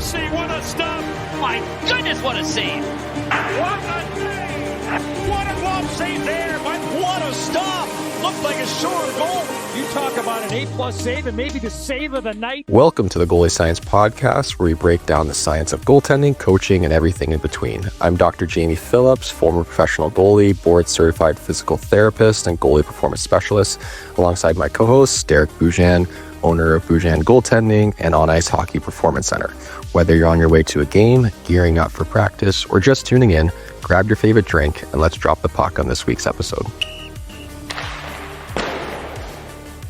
mercy, what a stop! My goodness, what a save! What a save! What a glove save there, but what a stop! Looked like a sure goal. You talk about an A+ save and maybe the save of the night. Welcome to the Goalie Science Podcast, where we break down the science of goaltending, coaching, and everything in between. I'm Dr. Jamie Phillips, former professional goalie, board-certified physical therapist, and goalie performance specialist, alongside my co-host, Derek Boujan, owner of Boujan Goaltending and On Ice Hockey Performance Center. Whether you're on your way to a game, gearing up for practice, or just tuning in, grab your favorite drink and let's drop the puck on this week's episode.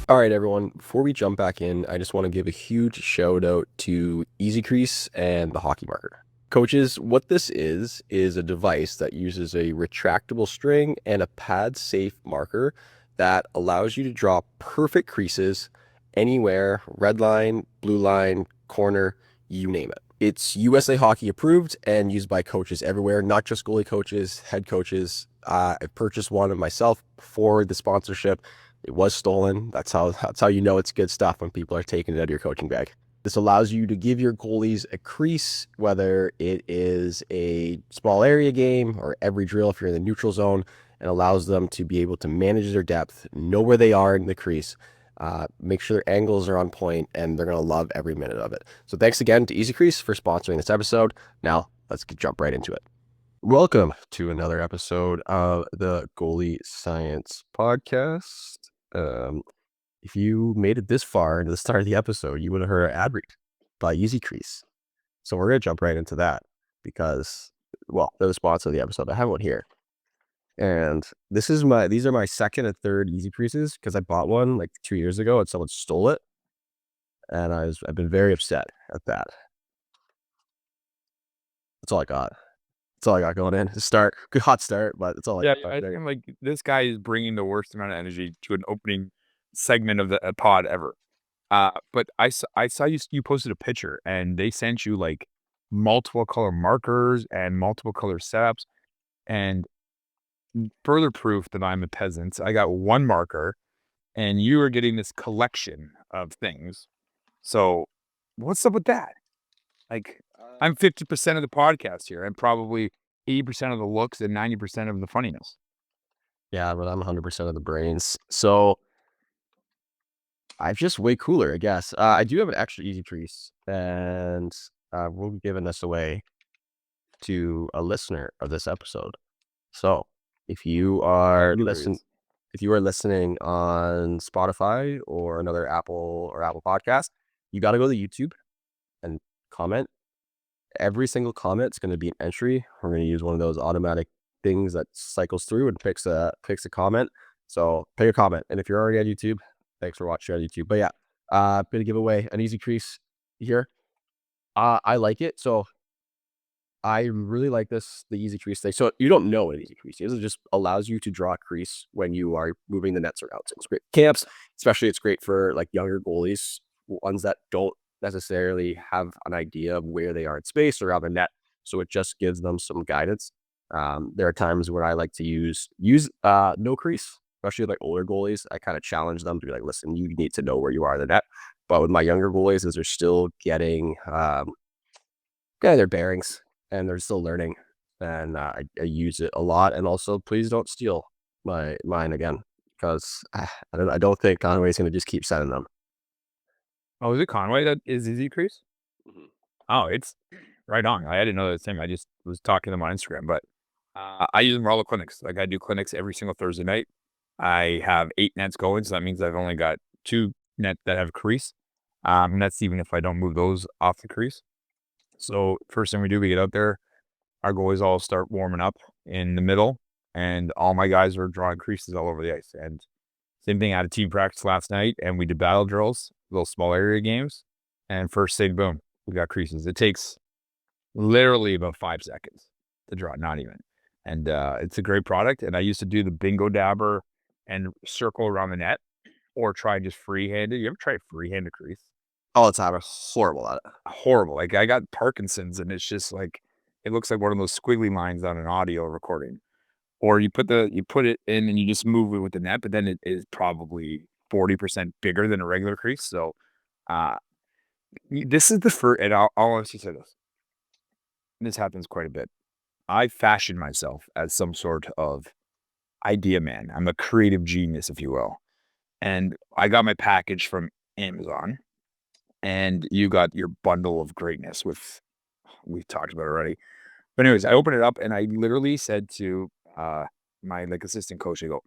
All right, everyone, before we jump back in, I just want to give a huge shout out to Crease and the hockey marker. Coaches, what this is a device that uses a retractable string and a pad-safe marker that allows you to draw perfect creases anywhere, red line, blue line, corner, you name it. It's USA Hockey approved and used by coaches everywhere, not just goalie coaches, head coaches. I purchased one of myself before the sponsorship. It was stolen. That's how you know it's good stuff, when people are taking it out of your coaching bag. This allows you to give your goalies a crease, whether it is a small area game or every drill if you're in the neutral zone, and allows them to be able to manage their depth, know where they are in the crease, make sure their angles are on point, and they're going to love every minute of it. So thanks again to Crease for sponsoring this episode. Now let's jump right into it. Welcome to another episode of the Goalie Science Podcast. If you made it this far into the start of the episode, you would have heard an ad read by Crease. So we're going to jump right into that because, well, they're the sponsor of the episode. I have one here. And these are my second and third Creases because I bought one like 2 years ago and someone stole it. And I've been very upset at that. That's all I got. That's all I got going in. Good hot start, but it's all I got. I think I'm like, this guy is bringing the worst amount of energy to an opening segment of the pod ever. But I saw you posted a picture and they sent you like multiple color markers and multiple color setups, and further proof that I'm a peasant. I got one marker and you are getting this collection of things. So what's up with that? Like, I'm 50% of the podcast here and probably 80% of the looks and 90% of the funniness. Yeah, but I'm 100% of the brains. So I'm just way cooler, I guess. I do have an extra Crease, and we'll be giving this away to a listener of this episode. So if you are listening on Spotify or another Apple podcast, you got to go to YouTube and comment. Every single comment is going to be an entry. We're going to use one of those automatic things that cycles through and picks a comment. So pick a comment. And if you're already on YouTube, thanks for watching on YouTube. But yeah, going to give away an Crease here. I like it. So I really like the Crease thing. So you don't know what an Crease is. It just allows you to draw a crease when you are moving the nets around. So it's great for camps, especially it's great for like younger goalies, ones that don't necessarily have an idea of where they are in space or around the net. So it just gives them some guidance. There are times where I like to use no crease, especially like older goalies. I kind of challenge them to be like, listen, you need to know where you are in the net. But with my younger goalies, as they're still getting their bearings and they're still learning, and I use it a lot. And also, please don't steal mine again, because I don't think Conway's going to just keep sending them. Oh, is it Conway that is Crease? Mm-hmm. Oh, it's right on. I didn't know that thing. I just was talking to them on Instagram, but I use them for all the clinics. Like, I do clinics every single Thursday night. I have 8 nets going, so that means I've only got 2 nets that have crease. And that's even if I don't move those off the crease. So first thing we do, we get out there. Our goalies all start warming up in the middle, and all my guys are drawing creases all over the ice. And same thing, I had a team practice last night, and we did battle drills, little small area games, and first thing, boom, we got creases. It takes literally about 5 seconds to draw, not even. And it's a great product. And I used to do the bingo dabber and circle around the net, or try just freehanded. You ever try freehanded crease? All the time. I'm horrible at it. Horrible. Like, I got Parkinson's, and it's just like, it looks like one of those squiggly lines on an audio recording. Or you put it in and you just move it with the net, but then it is probably 40% bigger than a regular crease. So This is the first, and I'll honestly say this. This happens quite a bit. I fashion myself as some sort of idea man. I'm a creative genius, if you will. And I got my package from Amazon, and you got your bundle of greatness with, we've talked about it already. But anyways, I opened it up and I literally said to my like assistant coach, I go,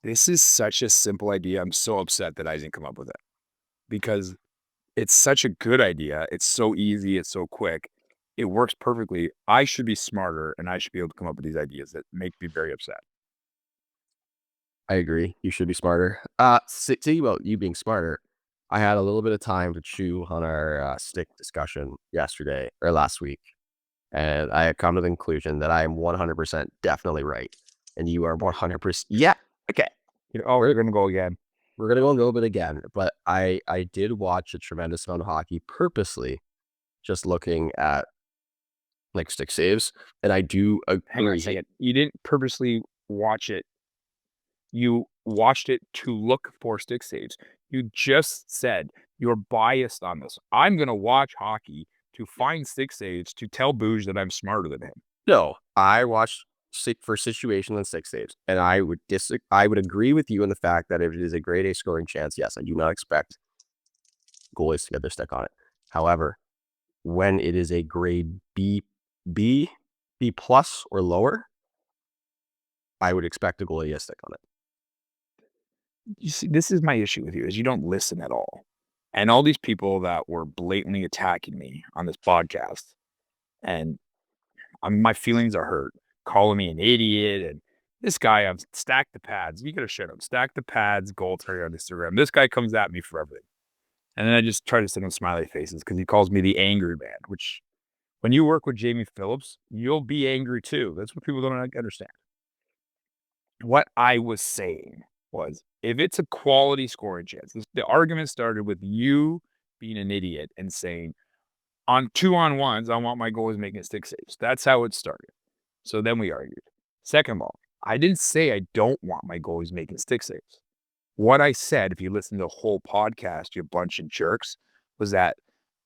this is such a simple idea. I'm so upset that I didn't come up with it because it's such a good idea. It's so easy. It's so quick. It works perfectly. I should be smarter and I should be able to come up with these ideas that make me very upset. I agree. You should be smarter. Thinking about you being smarter, I had a little bit of time to chew on our stick discussion yesterday or last week, and I had come to the conclusion that I am 100% definitely right, and you are 100%. Yeah, okay. We're going to go again. We're gonna go a little bit again, but I did watch a tremendous amount of hockey purposely, just looking at like stick saves, and I do Hang on a agree. second. You didn't purposely watch it. You watched it to look for stick saves. You just said you're biased on this. I'm going to watch hockey to find stick saves to tell Booge that I'm smarter than him. No, I watched for situational and stick saves, and I would agree with you in the fact that if it is a grade A scoring chance, yes, I do not expect goalies to get their stick on it. However, when it is a grade B plus or lower, I would expect a goalie to stick on it. You see, this is my issue with you is you don't listen at all. And all these people that were blatantly attacking me on this podcast, and my feelings are hurt, calling me an idiot. And this guy, I've stacked the pads. You got to shut up. Stack the pads, goal on Instagram. This guy comes at me for everything. And then I just try to send him smiley faces because he calls me the angry man, which when you work with Jamie Phillips, you'll be angry too. That's what people don't understand. What I was saying was, if it's a quality scoring chance, the argument started with you being an idiot and saying, on 2-on-1s, I want my goalies making stick saves. That's how it started. So then we argued. Second of all, I didn't say I don't want my goalies making stick saves. What I said, if you listen to the whole podcast, you bunch of jerks, was that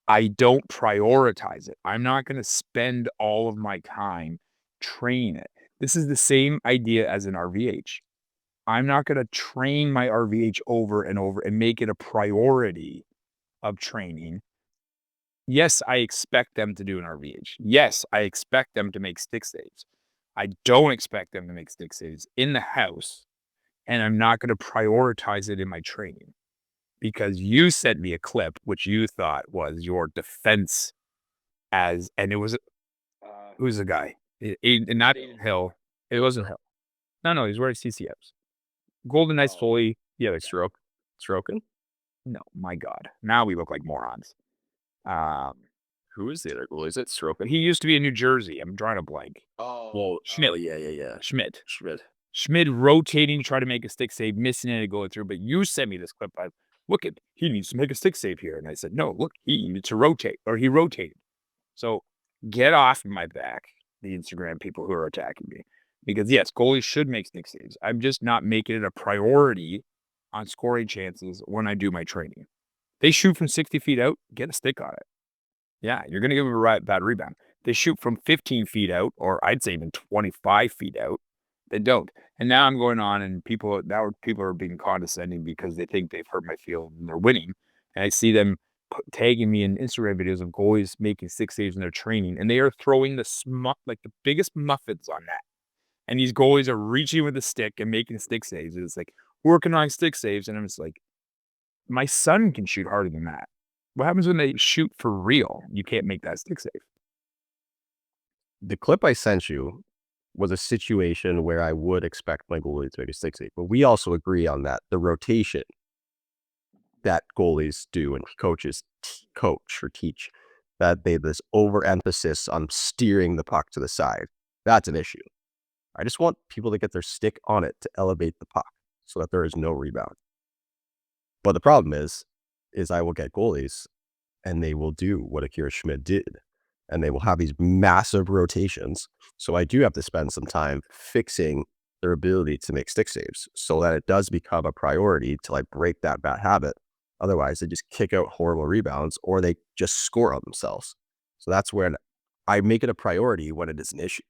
I don't prioritize it. I'm not going to spend all of my time training it. This is the same idea as an RVH. I'm not going to train my RVH over and over and make it a priority of training. Yes, I expect them to do an RVH. Yes, I expect them to make stick saves. I don't expect them to make stick saves in the house, and I'm not going to prioritize it in my training because you sent me a clip which you thought was your defense and it was who's the guy? Not Aiden Hill. It wasn't Hill. No, he's wearing CCFs. Golden Knights fully. Yeah, like Strokin? No, my God. Now we look like morons. Who is the other goalie? Is it Strokin? He used to be in New Jersey. I'm drawing a blank. Well, Schmidt. Yeah. Schmidt rotating, try to make a stick save, missing it, going through. But you sent me this clip. Look at, he needs to make a stick save here. And I said, no, look, he needs to rotate, or he rotated. So get off my back, the Instagram people who are attacking me. Because yes, goalies should make stick saves. I'm just not making it a priority on scoring chances when I do my training. They shoot from 60 feet out, get a stick on it. Yeah, you're going to give them a bad rebound. They shoot from 15 feet out, or I'd say even 25 feet out. They don't. And now I'm going on, and people are being condescending because they think they've hurt my field and they're winning. And I see them tagging me in Instagram videos of goalies making stick saves in their training, and they are throwing the biggest muffins on that. And these goalies are reaching with a stick and making stick saves. It's like working on stick saves, and I'm just like, my son can shoot harder than that. What happens when they shoot for real? You can't make that stick save. The clip I sent you was a situation where I would expect my goalie to make a stick save, but we also agree on that. The rotation that goalies do and coaches coach or teach, that they this overemphasis on steering the puck to the side. That's an issue. I just want people to get their stick on it to elevate the puck so that there is no rebound. But the problem is I will get goalies and they will do what Akira Schmid did, and they will have these massive rotations. So I do have to spend some time fixing their ability to make stick saves so that it does become a priority to like break that bad habit Otherwise, they just kick out horrible rebounds or they just score on themselves. So that's when I make it a priority when it is an issue.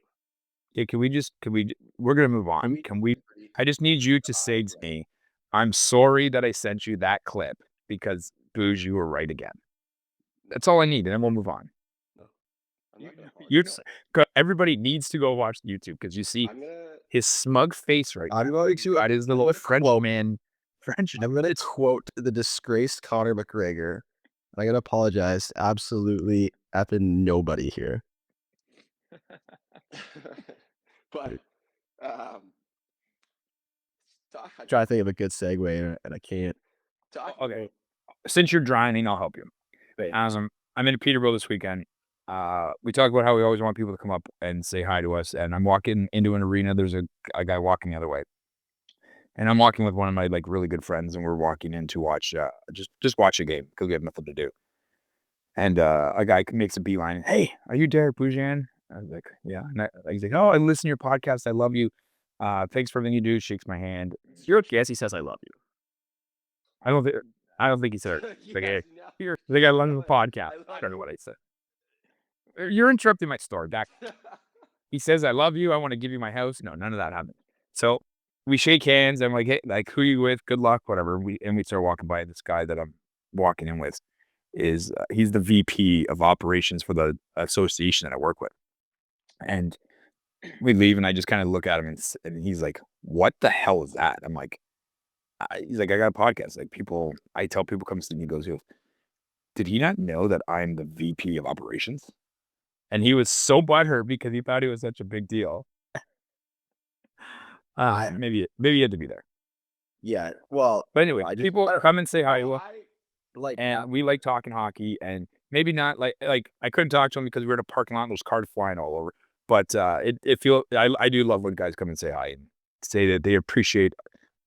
Yeah, we're going to move on. I just need you to say to me, I'm sorry that I sent you that clip because Booge, you were right again. That's all I need, and then we'll move on. Everybody needs to go watch YouTube because you see his smug face right I'm going to. That is the little Frenchman. I'm going to quote the disgraced Conor McGregor. I'm going to apologize to absolutely effing nobody here. But I'm trying to think of a good segue and I can't. Okay. Since you're drowning, I'll help you. I'm in Peterborough this weekend. We talk about how we always want people to come up and say hi to us. And I'm walking into an arena. There's a guy walking the other way. And I'm walking with one of my like really good friends, and we're walking in to watch just watch a game because we have nothing to do. And a guy makes a beeline. Hey, are you Derek Boujan? I was like, yeah. And he's like, oh, I listen to your podcast. I love you. Thanks for everything you do. Shakes my hand. You're okay. He says I love you. I don't think he said it. Like, hey, here, I think I love the podcast. I don't know what I said. You're interrupting my story. Back. He says, I love you. I want to give you my house. No, none of that happened. So we shake hands. I'm like, hey, like, who are you with? Good luck, whatever. We start walking by. This guy that I'm walking in with is he's the VP of operations for the association that I work with. And we leave, and I just kind of look at him, and he's like, what the hell is that? I'm like, he's like, I got a podcast. Like, I tell people come see me. He goes, did he not know that I'm the VP of operations? And he was so butthurt because he thought it was such a big deal. Maybe he had to be there. Yeah. Well, but anyway, people come and say hi. And we like talking hockey, and maybe not like I couldn't talk to him because we were in a parking lot and there's cars flying all over. But I do love when guys come and say hi and say that they appreciate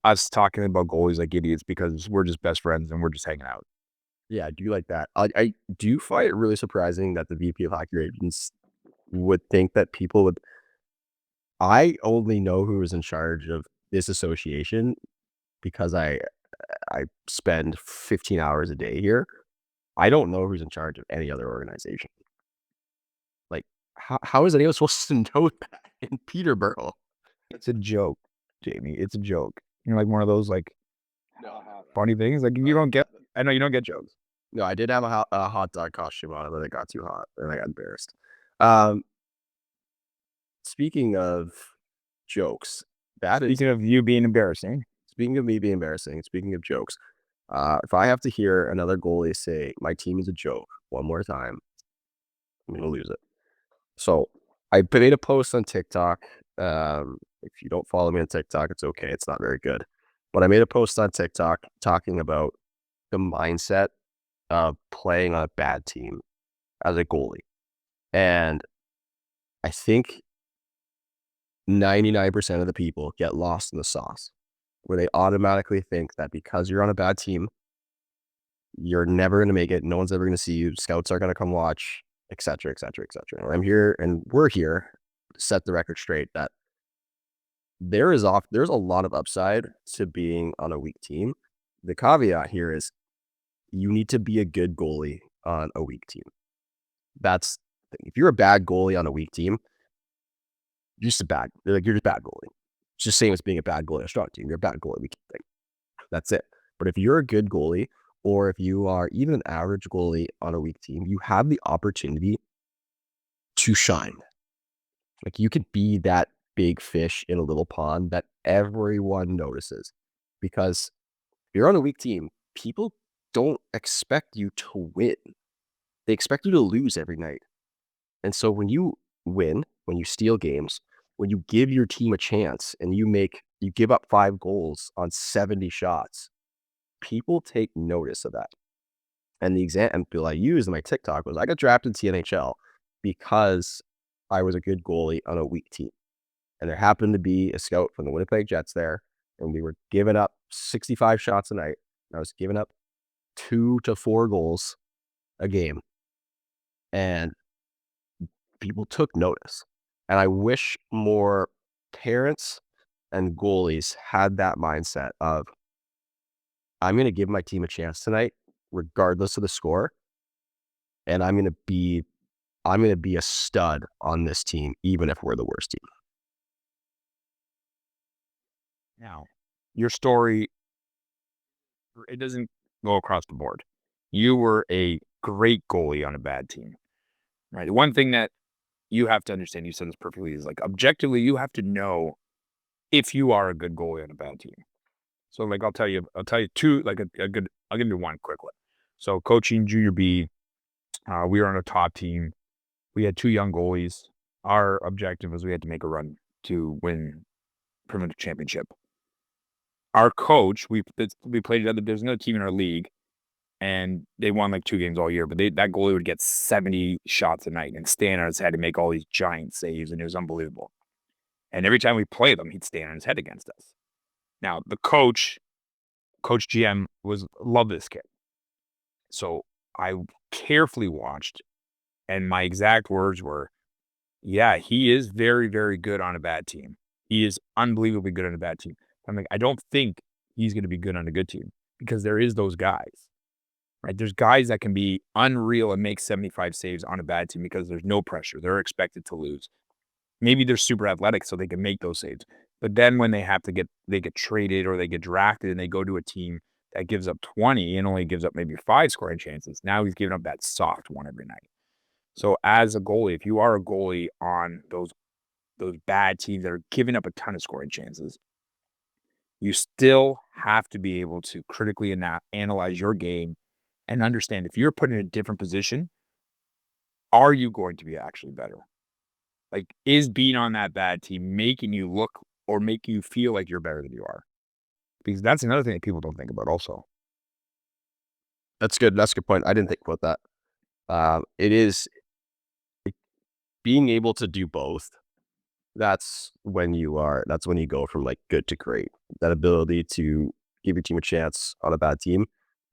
us talking about goalies like idiots because we're just best friends and we're just hanging out. Yeah, I do like that. I do find it really surprising that the VP of Hockey Agents would think that people would. I only know who is in charge of this association because I spend 15 hours a day here. I don't know who's in charge of any other organization. Like, how is anyone supposed to know that in Peterborough? It's a joke, Jamie. It's a joke. You're like one of those like funny things. Like you don't get. I know you don't get jokes. No, I did have a hot dog costume on, but it got too hot and I got embarrassed. Speaking of jokes, speaking of you being embarrassing. Speaking of me being embarrassing, speaking of jokes, if I have to hear another goalie say my team is a joke one more time, I'm gonna lose it. So I made a post on TikTok. If you don't follow me on TikTok, it's okay. It's not very good. But I made a post on TikTok talking about the mindset of playing on a bad team as a goalie. And I think 99% of the people get lost in the sauce, where they automatically think that because you're on a bad team, you're never going to make it. No one's ever going to see you. Scouts are going to come watch, etc., etc., etc. I'm here, and we're here to set the record straight that there's a lot of upside to being on a weak team. The caveat here is you need to be a good goalie on a weak team. That's if you're a bad goalie on a weak team, you're just bad goalie. It's just same as being a bad goalie on a strong team. You're a bad goalie. That's it. But if you're a good goalie, or if you are even an average goalie on a weak team, you have the opportunity to shine. Like you could be that big fish in a little pond that everyone notices. Because if you're on a weak team, people don't expect you to win. They expect you to lose every night. And so when you win, when you steal games, when you give your team a chance and you give up 5 goals on 70 shots, people take notice of that. And the example I used in my TikTok was I got drafted to the NHL because I was a good goalie on a weak team. And there happened to be a scout from the Winnipeg Jets there, and we were giving up 65 shots a night. And I was giving up 2 to 4 goals a game. And people took notice. And I wish more parents and goalies had that mindset of I'm going to give my team a chance tonight, regardless of the score. And I'm going to be a stud on this team, even if we're the worst team. Now, your story, it doesn't go across the board. You were a great goalie on a bad team, right? The one thing that you have to understand, you said this perfectly, is like objectively, you have to know if you are a good goalie on a bad team. So like, I'll tell you two, like I'll give you one quick one. So coaching junior B, we were on a top team. We had 2 young goalies. Our objective was we had to make a run to win provincial championship. Our coach, we played together. There's another team in our league, and they won like 2 games all year. But that goalie would get 70 shots a night and stand on his head and make all these giant saves, and it was unbelievable. And every time we played them, he'd stand on his head against us. Now the Coach GM loved this kid, so I carefully watched, and my exact words were, "Yeah, he is very, very good on a bad team. He is unbelievably good on a bad team." I'm like, I don't think he's going to be good on a good team because there is those guys, right? There's guys that can be unreal and make 75 saves on a bad team because there's no pressure. They're expected to lose. Maybe they're super athletic so they can make those saves. But then when they get traded or they get drafted and they go to a team that gives up 20 and only gives up maybe 5 scoring chances, now he's giving up that soft one every night. So as a goalie, if you are a goalie on those bad teams that are giving up a ton of scoring chances, you still have to be able to critically analyze your game and understand if you're put in a different position, are you going to be actually better? Like, is being on that bad team making you look or making you feel like you're better than you are? Because that's another thing that people don't think about also. That's good. That's a good point. I didn't think about that. It is being able to do both. That's when you go from like good to great. That ability to give your team a chance on a bad team,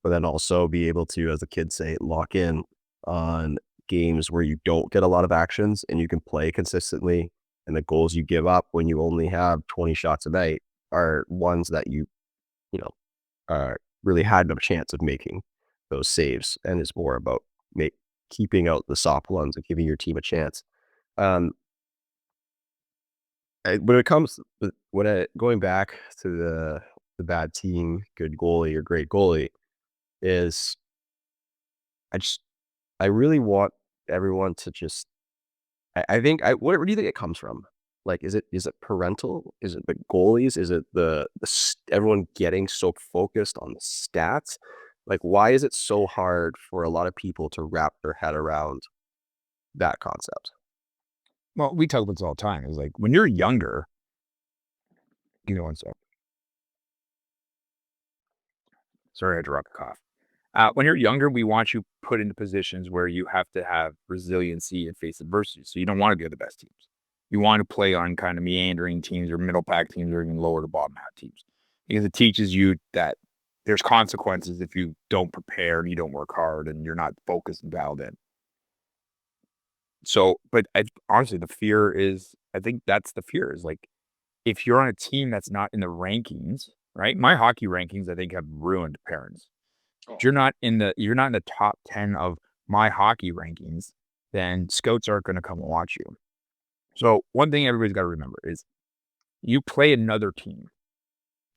but then also be able to, as the kids say, lock in on games where you don't get a lot of actions and you can play consistently. And the goals you give up when you only have 20 shots a night are ones that you really had no chance of making those saves. And it's more about keeping out the soft ones and giving your team a chance. When it comes going back to the bad team, good goalie or great goalie, is I really want everyone to just I think where do you think it comes from? Like, is it parental? Is it the goalies? Is it everyone getting so focused on the stats? Like, why is it so hard for a lot of people to wrap their head around that concept? Well, we talk about this all the time. It's like when you're younger, one sec. Sorry, I had to rock a cough. When you're younger, we want you put into positions where you have to have resiliency and face adversity. So you don't want to be the best teams. You want to play on kind of meandering teams or middle pack teams or even lower to bottom half teams because it teaches you that there's consequences if you don't prepare and you don't work hard and you're not focused and dialed in. So, but honestly, I think that's the fear is like, if you're on a team that's not in the rankings, right? My hockey rankings, I think, have ruined parents. If you're not in the top 10 of my hockey rankings, then scouts aren't going to come and watch you. So one thing everybody's got to remember is you play another team.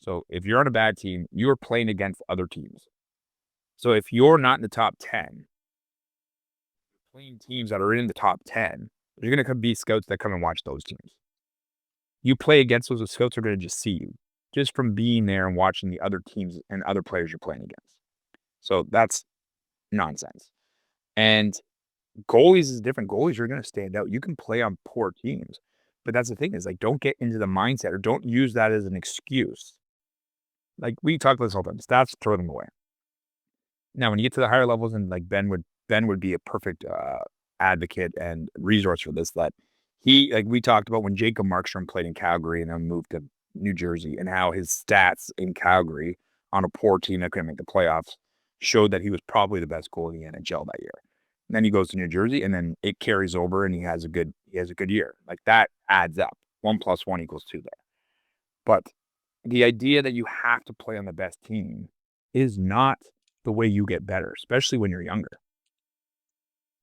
So if you're on a bad team, you are playing against other teams. So if you're not in the top 10, playing teams that are in the top 10, you're going to be scouts that come and watch those teams. You play against those scouts are going to just see you just from being there and watching the other teams and other players you're playing against. So that's nonsense. And goalies is different. Goalies are going to stand out. You can play on poor teams, but that's the thing is like, don't get into the mindset or don't use that as an excuse. Like we talk about this all the time. Stats, throw them away. Now, when you get to the higher levels, and like Ben would be a perfect advocate and resource for this. That like we talked about when Jacob Markstrom played in Calgary and then moved to New Jersey, and how his stats in Calgary on a poor team that couldn't make the playoffs showed that he was probably the best goalie in the NHL that year. And then he goes to New Jersey, and then it carries over, and he has a good year. Like that adds up. 1 + 1 = 2 there. But the idea that you have to play on the best team is not the way you get better, especially when you're younger.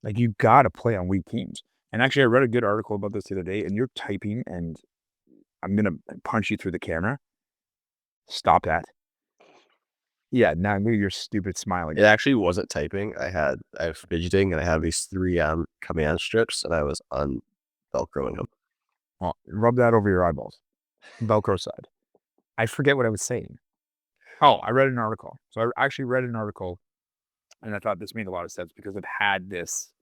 Like, you got to play on weak teams. And actually, I read a good article about this the other day, and you're typing, and I'm going to punch you through the camera. Stop that. Yeah, now you're stupid smiling. It actually wasn't typing. I was fidgeting, and I had these 3 command strips, and I was Velcroing them. Well, rub that over your eyeballs. Velcro side. I forget what I was saying. Oh, I read an article. So I actually read an article, and I thought this made a lot of sense because I've had this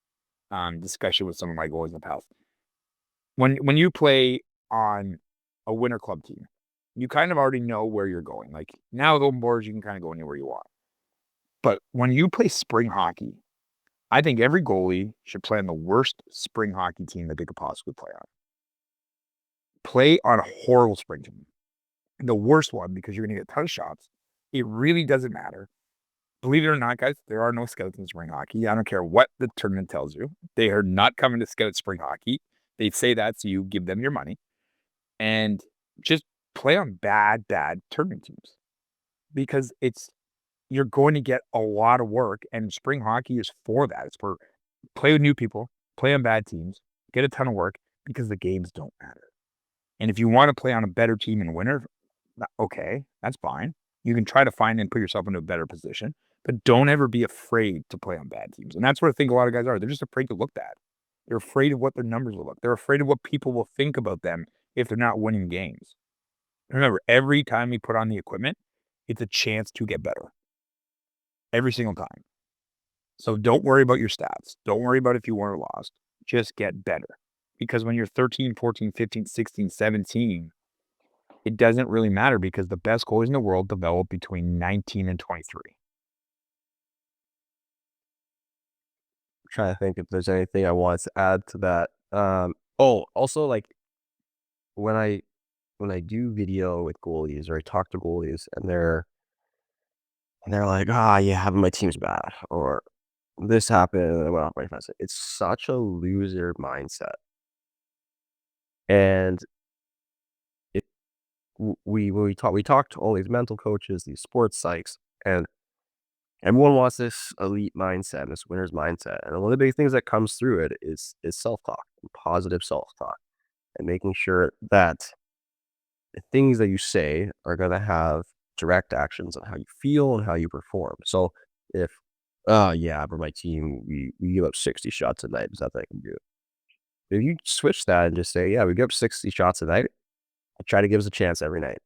discussion with some of my goalies in the past. When you play on a winter club team, you kind of already know where you're going. Like, now with open borders, you can kind of go anywhere you want. But when you play spring hockey, I think every goalie should play on the worst spring hockey team that they could possibly play on. Play on a horrible spring team. The worst one, because you're going to get a ton of shots. It really doesn't matter. Believe it or not, guys, there are no scouts in spring hockey. I don't care what the tournament tells you. They are not coming to scout spring hockey. They say that so you give them your money. And just play on bad tournament teams. Because you're going to get a lot of work, and spring hockey is for that. It's for play with new people, play on bad teams, get a ton of work, because the games don't matter. And if you want to play on a better team in winter, okay, that's fine. You can try to find and put yourself into a better position, but don't ever be afraid to play on bad teams. And that's what I think a lot of guys are. They're just afraid to look bad. They're afraid of what their numbers will look. They're afraid of what people will think about them if they're not winning games. Remember, every time we put on the equipment, it's a chance to get better. Every single time. So don't worry about your stats. Don't worry about if you won or lost. Just get better. Because when you're 13, 14, 15, 16, 17, it doesn't really matter because the best goalies in the world develop between 19 and 23. I'm trying to think if there's anything I want to add to that. Also, like, when I do video with goalies or I talk to goalies and they're like, yeah, my team's bad, or this happened and I went off my defense. It's such a loser mindset. And we talk to all these mental coaches, these sports psychs, and everyone wants this elite mindset, this winner's mindset. And one of the big things that comes through it is self-talk, positive self-talk, and making sure that the things that you say are going to have direct actions on how you feel and how you perform. So if, yeah, for my team, we give up 60 shots a night, there's nothing I can do. If you switch that and just say, yeah, we give up 60 shots a night, I try to give us a chance every night.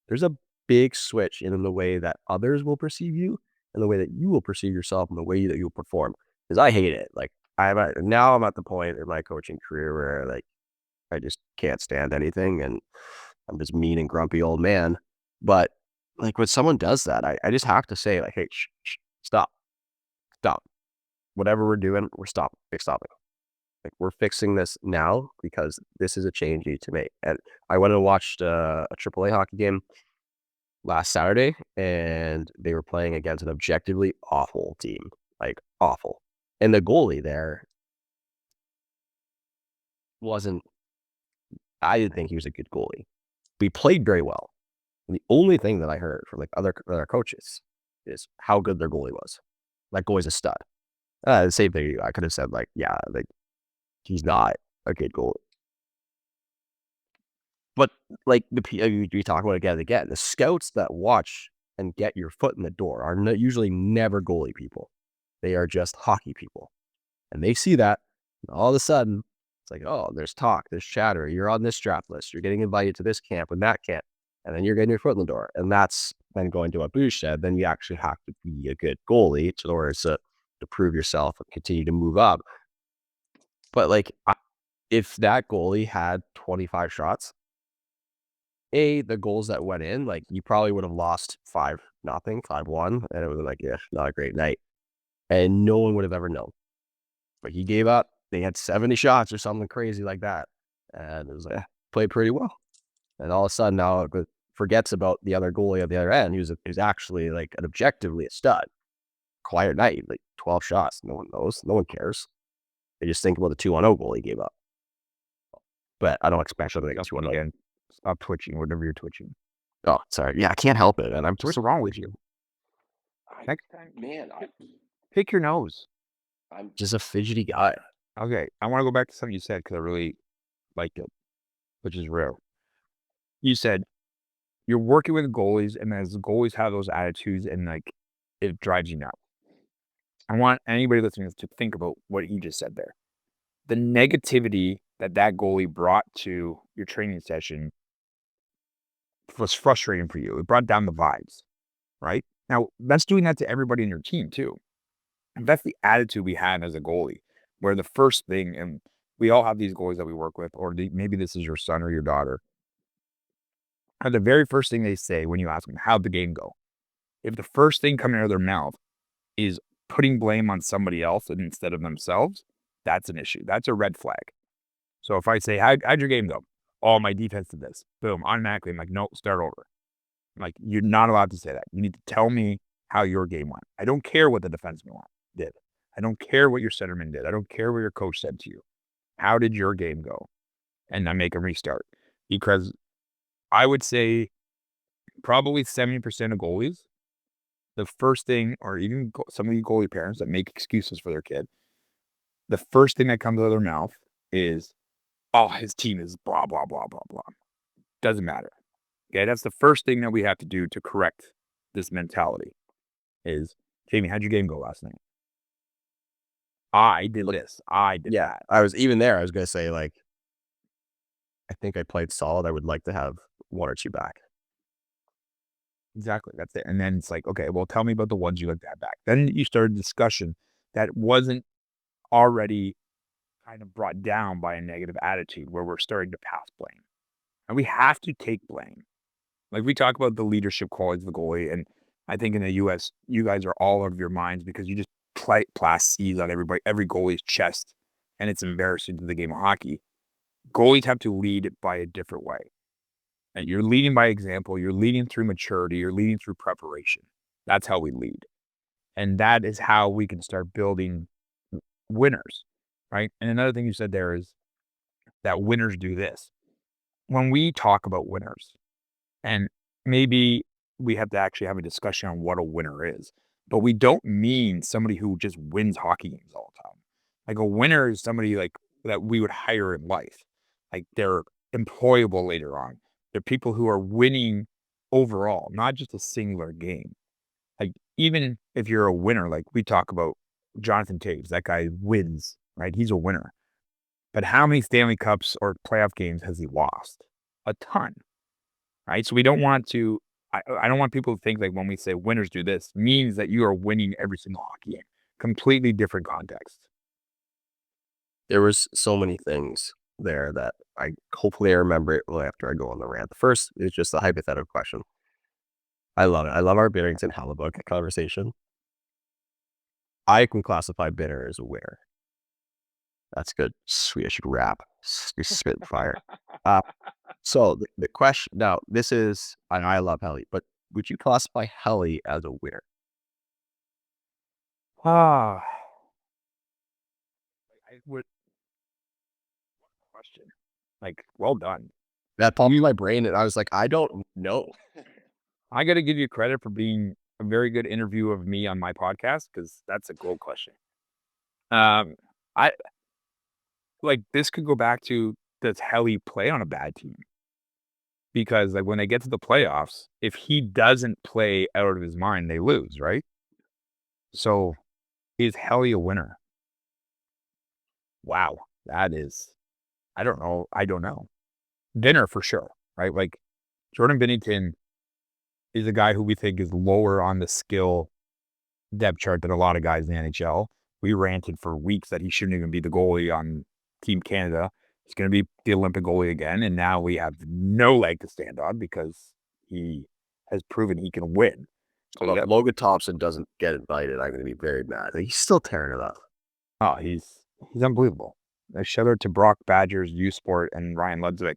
There's a big switch in the way that others will perceive you and the way that you will perceive yourself and the way that you'll perform. Because I hate it. Like, I'm at the point in my coaching career where, like, I just can't stand anything and I'm this mean and grumpy old man. But, like, when someone does that, I just have to say, like, hey, stop. Whatever we're doing, we're stopping. Like, we're fixing this now because this is a change you need to make. And I went and watched a AAA hockey game last Saturday, and they were playing against an objectively awful team, like awful. And the goalie there I didn't think he was a good goalie. We played very well. And the only thing that I heard from, like, other coaches is how good their goalie was. That goalie's a stud. The same thing. I could have said, like, yeah, like, he's not a good goalie. But, like, we talk about it again and again. The scouts that watch and get your foot in the door are usually never goalie people. They are just hockey people. And they see that, and all of a sudden, it's like, oh, there's talk, there's chatter. You're on this draft list. You're getting invited to this camp and that camp. And then you're getting your foot in the door. And that's then going to what Boosh said. Then you actually have to be a good goalie in order to prove yourself and continue to move up. But, like, if that goalie had 25 shots, the goals that went in, like, you probably would have lost 5-0, 5-1, and it was like, yeah, not a great night. And no one would have ever known. But he gave up. They had 70 shots or something crazy like that. And it was like, played pretty well. And all of a sudden now it forgets about the other goalie at the other end, who's actually, like, an objectively a stud. Quiet night, like 12 shots. No one knows. No one cares. They just think about the 2-0 goal he gave up. But I don't expect something else. Again, stop twitching, whatever you're twitching. Oh, sorry. Yeah, I can't help it. And What's wrong with you? Next time, Man, pick your nose. I'm just a fidgety guy. Okay, I want to go back to something you said because I really liked it, which is rare. You said you're working with goalies, and as goalies have those attitudes, and like it drives you nuts. I want anybody listening to think about what he just said there. The negativity that goalie brought to your training session was frustrating for you. It brought down the vibes, right? Now, that's doing that to everybody in your team too. And that's the attitude we had as a goalie, where the first thing, and we all have these goalies that we work with, or maybe this is your son or your daughter, and the very first thing they say when you ask them, how'd the game go? If the first thing coming out of their mouth is putting blame on somebody else instead of themselves, that's an issue. That's a red flag. So if I say, how'd your game go? Oh, my defense did this. Boom, automatically, I'm like, no, start over. I'm like, you're not allowed to say that. You need to tell me how your game went. I don't care what the defenseman did. I don't care what your centerman did. I don't care what your coach said to you. How did your game go? And I make a restart. Because I would say probably 70% of goalies, the first thing, or even some of the goalie parents that make excuses for their kid, the first thing that comes out of their mouth is, oh, his team is blah, blah, blah, blah, blah. Doesn't matter. Okay, that's the first thing that we have to do to correct this mentality is, Jamie, how'd your game go last night? I did this. I did that. I was even there. I was going to say, like, I think I played solid. I would like to have one or two back. Exactly. That's it. And then it's like, okay, well, tell me about the ones you like to have back. Then you start a discussion that wasn't already kind of brought down by a negative attitude where we're starting to pass blame. And we have to take blame. Like we talk about the leadership qualities of the goalie. And I think in the US, you guys are all of your minds because you just blast C's on every goalie's chest. And it's embarrassing to the game of hockey. Goalies have to lead by a different way. And you're leading by example. You're leading through maturity. You're leading through preparation. That's how we lead. And that is how we can start building winners, right? And another thing you said there is that winners do this. When we talk about winners, and maybe we have to actually have a discussion on what a winner is, but we don't mean somebody who just wins hockey games all the time. Like a winner is somebody like that we would hire in life. Like they're employable later on. They're people who are winning overall, not just a singular game. Like even if you're a winner, like we talk about Jonathan Taves, that guy wins, right? He's a winner. But how many Stanley Cups or playoff games has he lost? A ton, right? So we don't want to, I don't want people to think like when we say winners do this, means that you are winning every single hockey game. Completely different context. There was so many things there that hopefully I remember it after I go on the rant. The first is just a hypothetical question. I love it. I love our Binnington Hellebuck conversation. I can classify Binner as a winner. That's good. Sweet. I should rap. Spit fire. So the question now, this is, and I love Helly, but would you classify Helly as a winner? I would. Question. Like, well done. That popped in my brain, and I was like, I don't know. I got to give you credit for being a very good interview of me on my podcast because that's a gold question. I like this could go back to, does Helly play on a bad team? Because like when they get to the playoffs, if he doesn't play out of his mind, they lose, right? So is Helly a winner? Wow, that is, I don't know. Dinner for sure, right? Like Jordan Binnington is a guy who we think is lower on the skill depth chart than a lot of guys in the NHL. We ranted for weeks that he shouldn't even be the goalie on Team Canada. He's going to be the Olympic goalie again. And now we have no leg to stand on because he has proven he can win. So if Logan Thompson doesn't get invited, I'm going to be very mad. He's still tearing it up. Oh, he's unbelievable. A shout out to Brock Badgers, U Sport, and Ryan Ludwig,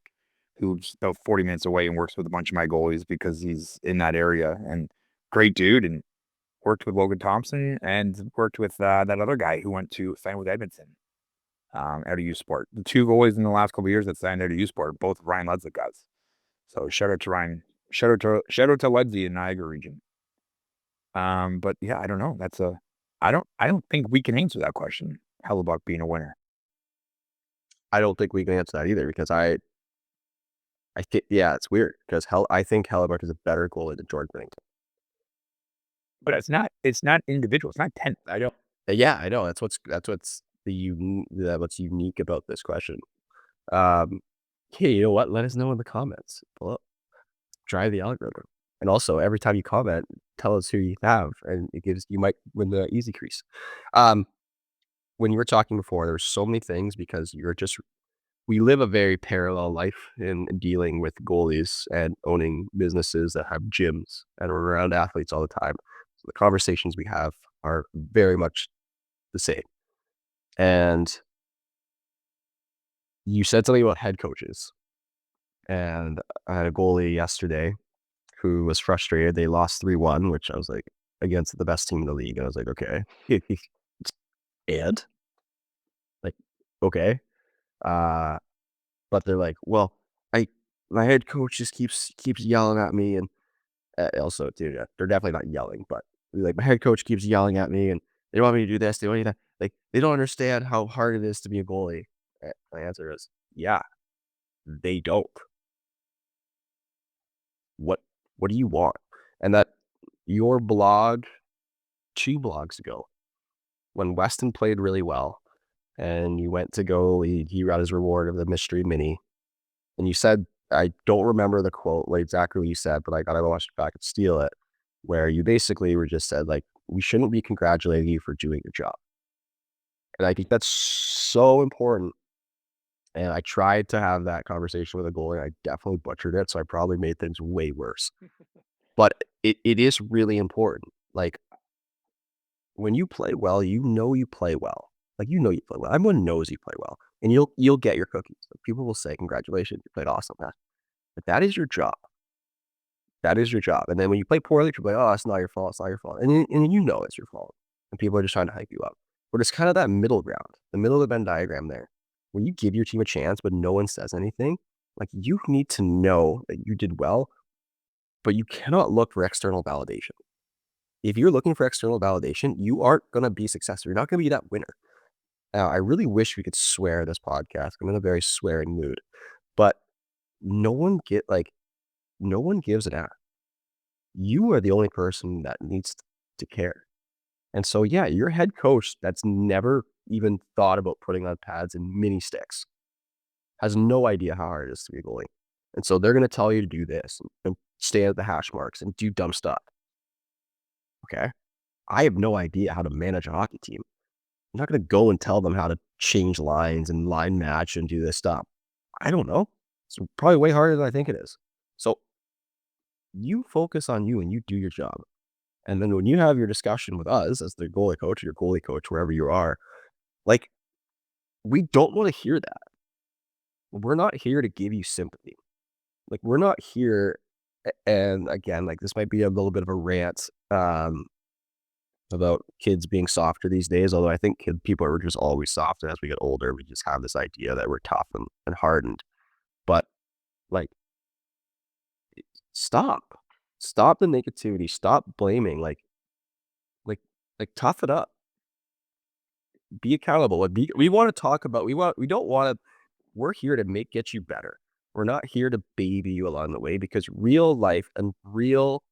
who's about 40 minutes away and works with a bunch of my goalies because he's in that area. And great dude. And worked with Logan Thompson and worked with that other guy who went to sign with Edmonton out of U Sport. The two goalies in the last couple of years that signed out of U Sport, both Ryan Ludwig guys. So shout out to Ryan. Shout out to Ludwig in Niagara region. But yeah, I don't know. I don't think we can answer that question. Hellebuck being a winner. I don't think we can answer that either because I think, yeah, it's weird because I think Hellebuck is a better goalie than Jordan Binnington. But it's not individual. It's not 10. I don't. Yeah, I know. That's what's what's unique about this question. Hey, you know what? Let us know in the comments below. Drive the algorithm. And also, every time you comment, tell us who you have, and you might win the easy crease. When you were talking before, there were so many things because we live a very parallel life in dealing with goalies and owning businesses that have gyms, and we're around athletes all the time. So the conversations we have are very much the same. And you said something about head coaches, and I had a goalie yesterday who was frustrated. They lost 3-1, which I was like, against the best team in the league. I was like, okay. And like, okay. But they're like, well, my head coach just keeps yelling at me, and also, dude, they're definitely not yelling, but like my head coach keeps yelling at me, and they want me to do this, they want me to like, they don't understand how hard it is to be a goalie. My answer is, yeah, they don't. What do you want? And that your blog 2 blogs ago, when Weston played really well, and you went to go, he got his reward of the mystery mini, and you said, I don't remember the quote, like exactly what you said, but I gotta watch it back and steal it, where you basically were just said, like, we shouldn't be congratulating you for doing your job. And I think that's so important. And I tried to have that conversation with a goalie. I definitely butchered it, so I probably made things way worse. But it is really important. Like, when you play well, you play well. Like, you play well. Everyone knows you play well, and you'll get your cookies. Like, people will say, "Congratulations, you played awesome, man." But that is your job. That is your job. And then when you play poorly, people are like, "Oh, it's not your fault. It's not your fault." And you know it's your fault. And people are just trying to hype you up. But it's kind of that middle ground, the middle of the Venn diagram there. When you give your team a chance, but no one says anything, like, you need to know that you did well, but you cannot look for external validation. If you're looking for external validation, you aren't going to be successful. You're not going to be that winner. Now, I really wish we could swear this podcast. I'm in a very swearing mood, but no one gives an F. You are the only person that needs to care. And so, yeah, your head coach that's never even thought about putting on pads and mini sticks has no idea how hard it is to be a goalie. And so they're going to tell you to do this and stay at the hash marks and do dumb stuff. Okay. I have no idea how to manage a hockey team. I'm not going to go and tell them how to change lines and line match and do this stuff. I don't know. It's probably way harder than I think it is. So you focus on you and you do your job. And then when you have your discussion with us as the goalie coach or your goalie coach, wherever you are, like, we don't want to hear that. We're not here to give you sympathy. Like, we're not here. And again, like, this might be a little bit of a rant about kids being softer these days. Although I think people are just always soft. And as we get older, we just have this idea that we're tough and hardened. But like, stop the negativity. Stop blaming. Like, tough it up. Be accountable. Like, we want to talk about, we don't want to, we're here to get you better. We're not here to baby you along the way, because real life and real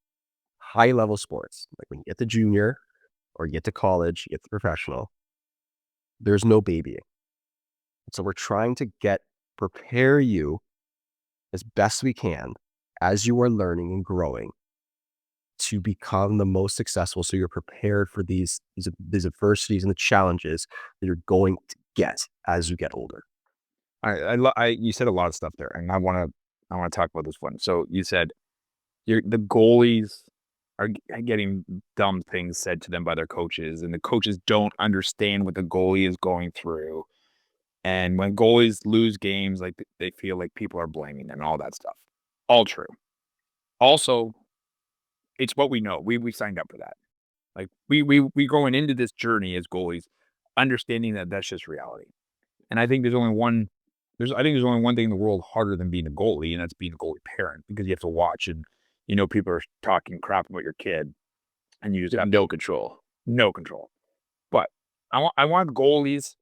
high level sports, like when you get to junior or you get to college, you get to professional, there's no babying. So we're trying to prepare you as best we can as you are learning and growing to become the most successful. So you're prepared for these adversities and the challenges that you're going to get as you get older. You said a lot of stuff there, and I want to talk about this one. So you said the goalies are getting dumb things said to them by their coaches, and the coaches don't understand what the goalie is going through. And when goalies lose games, like, they feel like people are blaming them and all that stuff. All true. Also, it's what we know. We signed up for that. Like, we going into this journey as goalies, understanding that that's just reality. And I think there's only one thing in the world harder than being a goalie, and that's being a goalie parent, because you have to watch and, people are talking crap about your kid. and you just have No control. no control. But I want goalies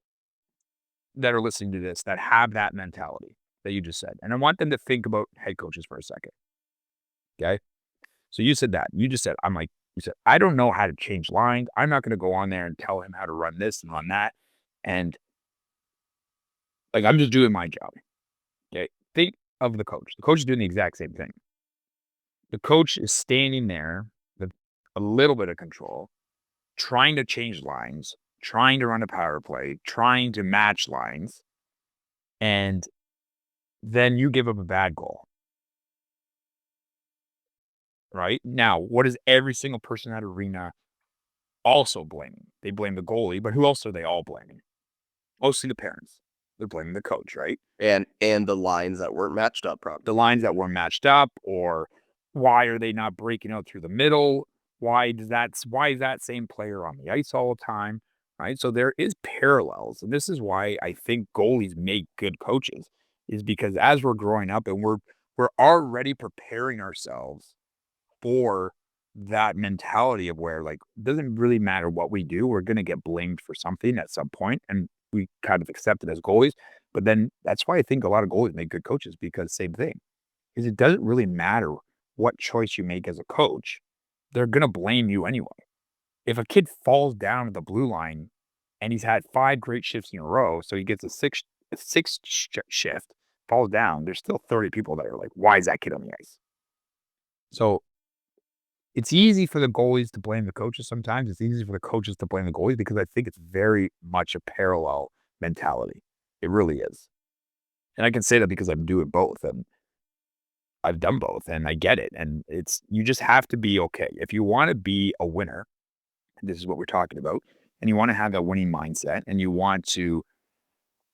that are listening to this that have that mentality that you just said. And I want them to think about head coaches for a second. Okay. So you said that. You just said, you said, I don't know how to change lines. I'm not going to go on there and tell him how to run this and run that. And like, I'm just doing my job. Okay. Think of the coach. The coach is doing the exact same thing. The coach is standing there with a little bit of control, trying to change lines, trying to run a power play, trying to match lines. And then you give up a bad goal. Right? Now, what is every single person in that arena also blaming? They blame the goalie, but who else are they all blaming? Mostly the parents. They're blaming the coach, right? And the lines that weren't matched up properly. The lines that weren't matched up, or why are they not breaking out through the middle? Why is that same player on the ice all the time? Right? So there is parallels. And this is why I think goalies make good coaches, is because as we're growing up and we're already preparing ourselves for that mentality of where, like, it doesn't really matter what we do, we're going to get blamed for something at some point, and we kind of accept it as goalies. But then that's why I think a lot of goalies make good coaches, because same thing, is it doesn't really matter what choice you make as a coach. They're going to blame you anyway. If a kid falls down at the blue line and he's had 5 great shifts in a row, so he gets a sixth shift, falls down, there's still 30 people that are like, why is that kid on the ice? So it's easy for the goalies to blame the coaches sometimes. It's easy for the coaches to blame the goalies, because I think it's very much a parallel mentality. It really is. And I can say that because I'm doing both, and I've done both, and I get it. And you just have to be okay. If you want to be a winner, this is what we're talking about, and you want to have a winning mindset, and you want to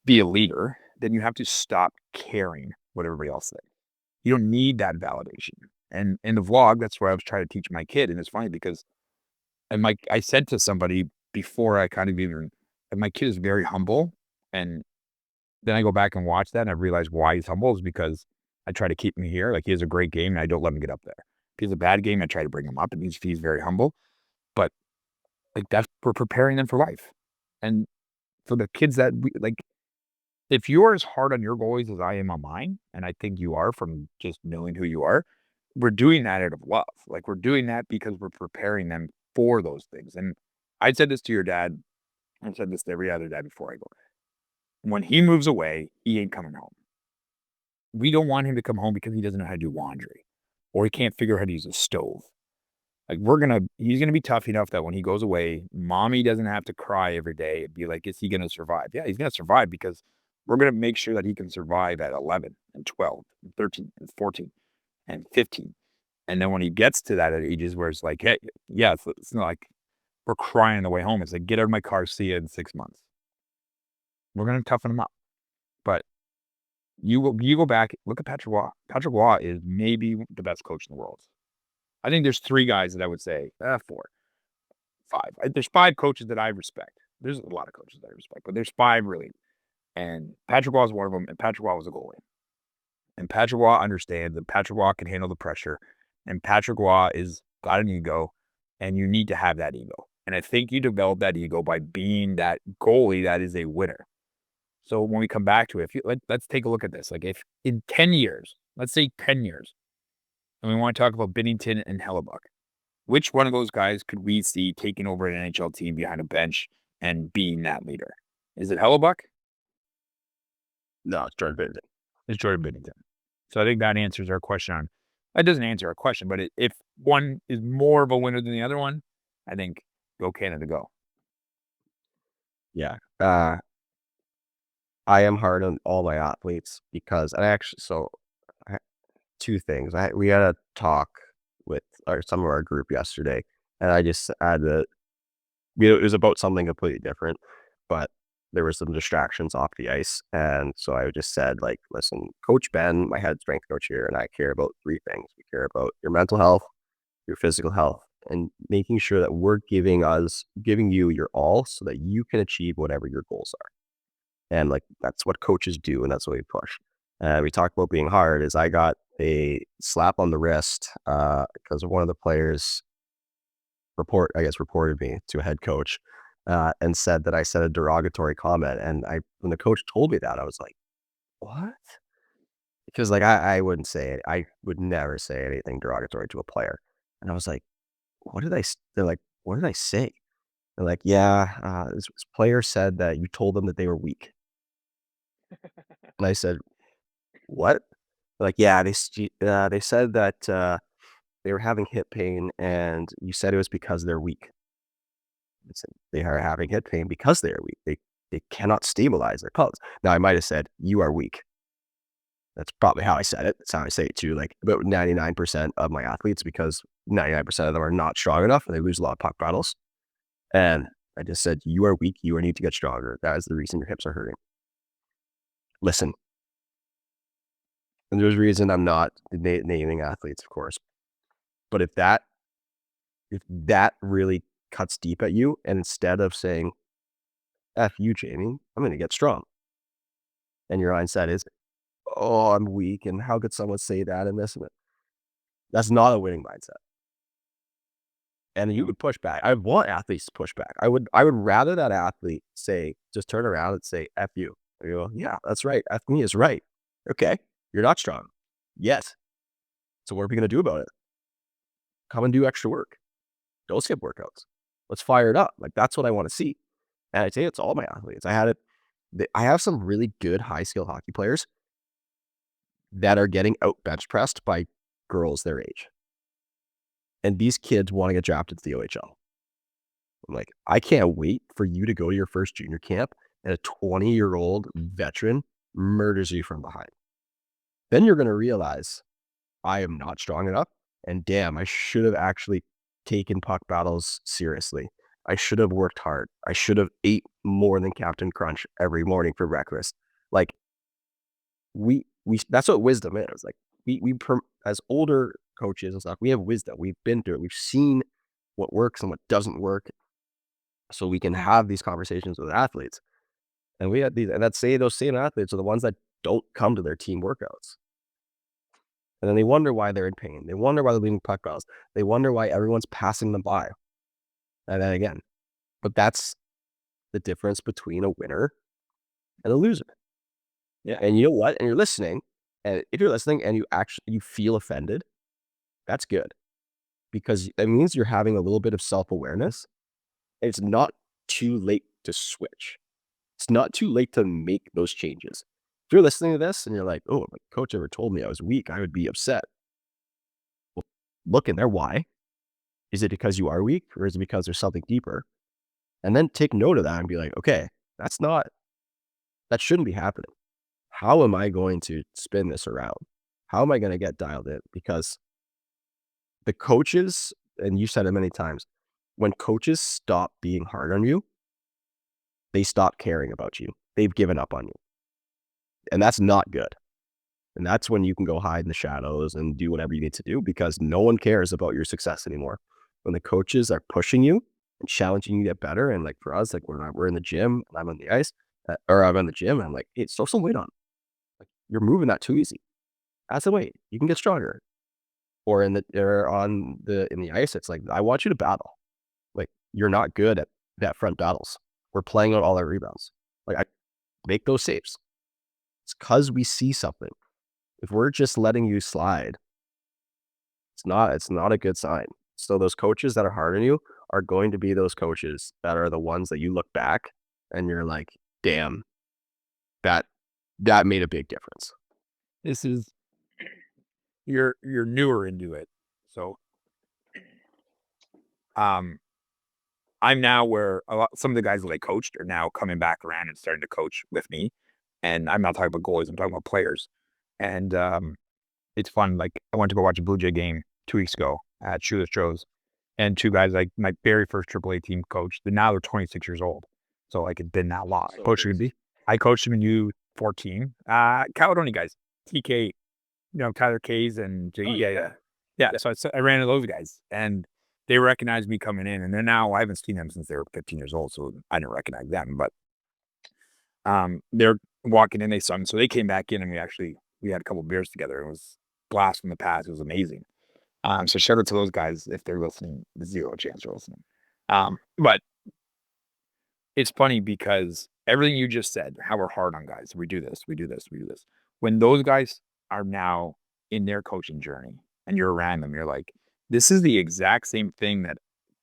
be a leader, then you have to stop caring what everybody else thinks. You don't need that validation. And in the vlog, that's where I was trying to teach my kid. And it's funny because I said to somebody before I kind of even, and my kid is very humble. And then I go back and watch that, and I realize why he's humble is because I try to keep him here. Like, he has a great game and I don't let him get up there. If he has a bad game, I try to bring him up, and he's very humble. But like, we're preparing them for life. And for the kids that if you're as hard on your goalies as I am on mine, and I think you are from just knowing who you are, we're doing that out of love. Like, we're doing that because we're preparing them for those things. And I said this to your dad. I said this to every other dad before I go. When he moves away, he ain't coming home. We don't want him to come home because he doesn't know how to do laundry, or he can't figure out how to use a stove. Like, he's going to be tough enough that when he goes away, mommy doesn't have to cry every day and be like, is he going to survive? Yeah, he's going to survive, because we're going to make sure that he can survive at 11 and 12 and 13 and 14 and 15. And then when he gets to that ages where it's like, hey, yeah, it's not like we're crying on the way home. It's like, get out of my car, see you in 6 months. We're going to toughen him up. But you go back, look at Patrick Waugh. Patrick Waugh is maybe the best coach in the world. I think there's 3 guys that I would say, 4, 5. There's 5 coaches that I respect. There's a lot of coaches that I respect, but there's 5 really. And Patrick Waugh is one of them, and Patrick Waugh was a goalie. And Patrick Waugh understands that Patrick Waugh can handle the pressure. And Patrick Waugh is got an ego, and you need to have that ego. And I think you develop that ego by being that goalie that is a winner. So when we come back to it, let's take a look at this. Like, if in 10 years, let's say 10 years, and we want to talk about Binnington and Hellebuck, which one of those guys could we see taking over an NHL team behind a bench and being that leader? Is it Hellebuck? No, it's Jordan Binnington. It's Jordan Binnington. So I think that answers our question it doesn't answer our question, but if one is more of a winner than the other one, I think go Canada, go. Yeah. I am hard on all my athletes because, and actually, so 2 things. We had a talk with some of our group yesterday, and I just had it was about something completely different, but there were some distractions off the ice. And so I just said, like, listen, Coach Ben, my head strength coach here, and I care about 3 things. We care about your mental health, your physical health, and making sure that we're giving you your all so that you can achieve whatever your goals are. And like, that's what coaches do, and that's what we push. We talked about being hard. Is I got a slap on the wrist because one of the players reported me to a head coach and said that I said a derogatory comment. And when the coach told me that, I was like, what? Because like I wouldn't say it. I would never say anything derogatory to a player. And I was like, they're like, what did I say? They're like, yeah, this player said that you told them that they were weak. And I said, what? They're like, yeah, they said that they were having hip pain and you said it was because they're weak. I said, they are having hip pain because they are weak. They cannot stabilize their pelvis. Now I might have said, you are weak. That's probably how I said it. That's how I say it too. Like about 99% of my athletes, because 99% of them are not strong enough and they lose a lot of puck battles. And I just said, you are weak. You need to get stronger. That is the reason your hips are hurting. Listen. And there's a reason I'm not naming athletes, of course. But if that really cuts deep at you, and instead of saying, F you, Jamie, I'm going to get strong. And your mindset is, oh, I'm weak. And how could someone say that and this and that? That's not a winning mindset. And you would push back. I want athletes to push back. I would rather that athlete say, just turn around and say, F you. I go, yeah, that's right. F me is right. Okay. You're not strong. Yes. So what are we going to do about it? Come and do extra work. Don't skip workouts. Let's fire it up. Like, that's what I want to see. And I say it's all my athletes. I have some really good high skill hockey players that are getting out bench pressed by girls their age. And these kids want to get drafted to the OHL. I'm like, I can't wait for you to go to your first junior camp and a 20-year-old veteran murders you from behind. Then you're going to realize I am not strong enough. And damn, I should have actually taken puck battles seriously. I should have worked hard. I should have ate more than Captain Crunch every morning for breakfast. Like, that's what wisdom is. Like, as older coaches and stuff, we have wisdom. We've been through it. We've seen what works and what doesn't work. So we can have these conversations with athletes. And we had those same athletes are the ones that don't come to their team workouts. And then they wonder why they're in pain. They wonder why they're leaving puck battles. They wonder why everyone's passing them by. And then again, but that's the difference between a winner and a loser. Yeah. And you know what? And you're listening. And if you're listening and you feel offended, that's good. Because it means you're having a little bit of self-awareness. And it's not too late to switch. It's not too late to make those changes. If you're listening to this and you're like, oh, my coach ever told me I was weak, I would be upset. Well, look in there. Why? Is it because you are weak, or is it because there's something deeper? And then take note of that and be like, okay, that shouldn't be happening. How am I going to spin this around? How am I going to get dialed in? Because the coaches, and you said it many times, when coaches stop being hard on you, they stop caring about you. They've given up on you. And that's not good. And that's when you can go hide in the shadows and do whatever you need to do, because no one cares about your success anymore. When the coaches are pushing you and challenging you to get better, and like for us, like we're in the gym and I'm on the ice, or I'm in the gym and I'm like, hey, throw some weight on. Like, you're moving that too easy. Add some weight. You can get stronger. Or in the ice, it's like, I want you to battle. Like, you're not good at that front battles. We're playing on all our rebounds. Like, I make those saves. It's because we see something. If we're just letting you slide, it's not a good sign. So those coaches that are hard on you are going to be those coaches that are the ones that you look back and you're like, damn, that made a big difference. This is you're newer into it. So I'm now where some of the guys that I coached are now coming back around and starting to coach with me. And I'm not talking about goalies, I'm talking about players. And it's fun. Like, I went to go watch a Blue Jay game 2 weeks ago at Shoutouts, and two guys, like my very first AAA team coach, now they're 26 years old. So like, it's been that long. I coached them in U14. Caledonia guys, TK, Tyler Kays and yeah. So I ran into those guys, and they recognized me coming in, and they're now, I haven't seen them since they were 15 years old, so I didn't recognize them. But they're walking in, they saw me, so they came back in, and we had a couple of beers together. It was blast from the past. It was amazing. So shout out to those guys if they're listening. Zero chance they're listening. But it's funny because everything you just said, how we're hard on guys. We do this, we do this, we do this. When those guys are now in their coaching journey and you're around them, you're like, this is the exact same thing